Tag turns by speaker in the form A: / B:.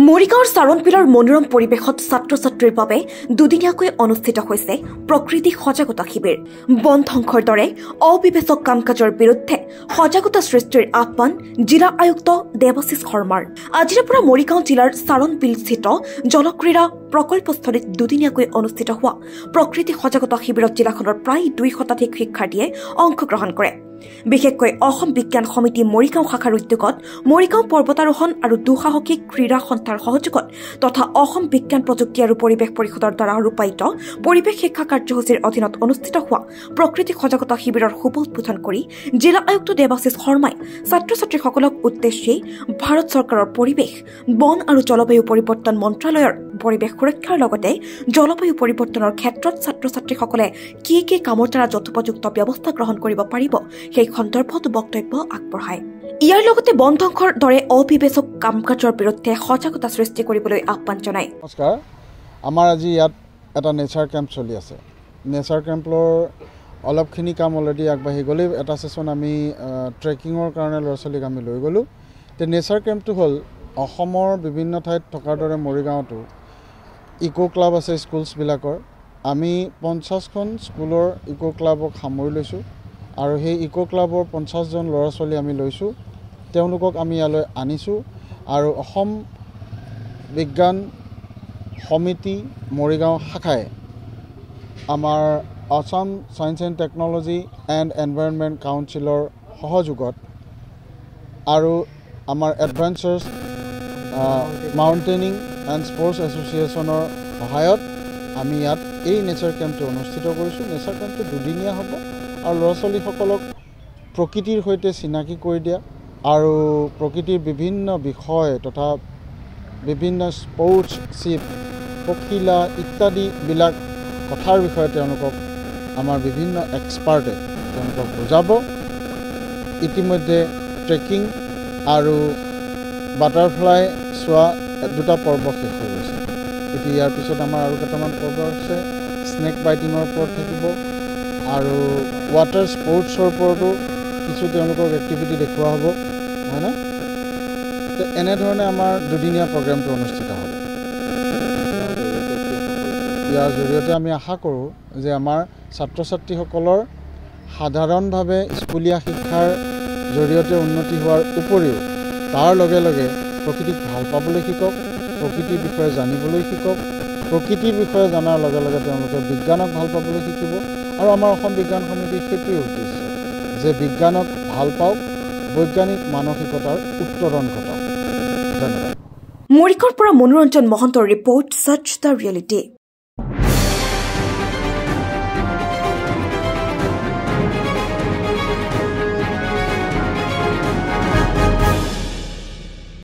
A: মৰিগাঁৱৰ চাৰণপিলৰ মনোৰম পৰিৱেশত ছাত্ৰ-ছাত্ৰীৰ বাবে দুদিনীয়াকৈ অনুষ্ঠিত হৈছে প্ৰকৃতি সজাগতা শিবিৰ। বন ধ্বংসৰ দৰে অবিবেচক কাম কাজৰ বিৰুদ্ধে সজাগতা সৃষ্টিৰ আহ্বান জিলা আয়ুক্ত দেৱাশিষ শৰ্মাৰ। আজিৰে পৰা মৰিগাঁও জিলাৰ চাৰণপিলস্থিত জলক্ৰীড়া প্ৰকল্পস্থলীত দুদিনীয়াকৈ অনুষ্ঠিত হোৱা প্ৰকৃতি সজাগতা শিবিৰত জিলাখনৰ প্ৰায় 2 শতাধিক শিক্ষাৰ্থীয়ে অংশগ্ৰহণ কৰে। বিশেষকৈ অসম বিজ্ঞান সমিতি মৰিগাঁও শাখাৰ উদ্যোগত মৰিগাঁও পৰ্বতাৰোহণ আৰু দুঃসাহসিক ক্ৰীড়া সন্থাৰ সহযোগত তথা অসম বিজ্ঞান প্ৰযুক্তি আৰু পৰিৱেশ পৰিষদৰ দ্বাৰা ৰূপায়িত পৰিৱেশ শিক্ষা কাৰ্যসূচীৰ অধীনত অনুষ্ঠিত হোৱা প্ৰকৃতি সজাগতা শিবিৰৰ শুভ উদ্বোধন কৰি জিলা আয়ুক্ত দেৱাশিষ শৰ্মাই ছাত্ৰ-ছাত্ৰীসকলক উদ্দেশ্যি ভাৰত চৰকাৰৰ পৰিৱেশ, বন আৰু জলবায়ু পৰিৱৰ্তন মন্ত্ৰালয়ৰ পৰিৱেশ সুৰক্ষাৰ লগতে জলবায়ু পৰিৱৰ্তনৰ ক্ষেত্ৰত ছাত্ৰ-ছাত্ৰীসকলে কি কামৰ দ্বাৰা যথোপযুক্ত ব্যৱস্থা গ্ৰহণ কৰিব পাৰিব সেই সন্দৰ্ভত বক্তব্য আগবঢ়ায়। ইয়াৰ লগতে বন ধ্বংসৰ দৰে অবিবেচক কাম কাজৰ বিৰুদ্ধে সজাগতা সৃষ্টি কৰিবলৈ আহ্বান জনায়।
B: নমস্কাৰ, আমাৰ আজি ইয়াত এটা নেচাৰ কেম্প চলি আছে। নেচাৰ কেম্পৰ অলপখিনি কাম অলৰেডি আগবাঢ়ি গ'লে এটা সেশ্যন আমি ট্ৰেকিঙৰ কাৰণে ল'ৰা ছোৱালীক আমি লৈ গ'লোঁ। নেচাৰ কেম্পটো হ'ল অসমৰ বিভিন্ন ঠাইত থকাৰ দৰে মৰিগাঁৱতো ইক' ক্লাব আছে স্কুলছবিলাকৰ। আমি 50খন স্কুলৰ ইক' ক্লাবক সামৰি লৈছোঁ আৰু সেই ইক' ক্লাবৰ 50জন ল'ৰা ছোৱালী আমি লৈছোঁ। তেওঁলোকক আমি ইয়ালৈ আনিছোঁ আৰু অসম বিজ্ঞান সমিতি মৰিগাঁও শাখাই আমাৰ Assam science and technology and environment কাউন্সিলৰ সহযোগত আৰু আমাৰ এডভেঞ্চাৰ্ছ মাউণ্টেইনিং এণ্ড স্পৰ্টছ এছ'চিয়েশ্যনৰ সহায়ত আমি ইয়াত এই নেচাৰ কেম্পটো অনুষ্ঠিত কৰিছোঁ। নেচাৰ কেম্পটো দুদিনীয়া হ'ব আৰু ল'ৰা ছোৱালীসকলক প্ৰকৃতিৰ সৈতে চিনাকি কৰি দিয়া আৰু প্ৰকৃতিৰ বিভিন্ন বিষয় তথা বিভিন্ন স্পৰ্টছশ্বিপ, পখিলা ইত্যাদিবিলাক কথাৰ বিষয়ে তেওঁলোকক আমাৰ বিভিন্ন এক্সপাৰ্টে তেওঁলোকক বুজাব। ইতিমধ্যে ট্ৰেকিং আৰু বাটাৰফ্লাই চোৱা 2টা পৰ্ব শেষ হৈ গৈছে। এতিয়া ইয়াৰ পিছত আমাৰ আৰু কেইটামান পৰ্ব আছে। স্নেক বাইটিঙৰ ওপৰত থাকিব আৰু ৱাটাৰ স্পৰ্টছৰ ওপৰতো কিছু তেওঁলোকক এক্টিভিটি দেখুওৱা হ'ব, হয়নে? এনেধৰণে আমাৰ দুদিনীয়া প্ৰগ্ৰেমটো অনুষ্ঠিত হ'ব। ইয়াৰ জৰিয়তে আমি আশা কৰোঁ যে আমাৰ ছাত্ৰ ছাত্ৰীসকলৰ সাধাৰণভাৱে স্কুলীয়া শিক্ষাৰ জৰিয়তে উন্নতি হোৱাৰ উপৰিও তাৰ লগে লগে প্ৰকৃতিক ভাল পাবলৈ শিকক, প্ৰকৃতিৰ বিষয়ে জানিবলৈ শিকক, প্ৰকৃতিৰ বিষয়ে জনাৰ লগে লগে তেওঁলোকে বিজ্ঞানক ভাল পাবলৈ শিকিব। আৰু আমাৰ অসম বিজ্ঞান সমিতিৰ সেইটোৱে উদ্দেশ্য যে বিজ্ঞানক ভাল পাওক, বৈজ্ঞানিক মানসিকতাৰ উত্তৰণ ঘটাওক। ধন্যবাদ।
A: মৰিগাঁৱৰ পৰা মনোৰঞ্জন মহন্তৰ ৰিপৰ্ট, সাৰ্চ দ্য ৰিয়েলিটি।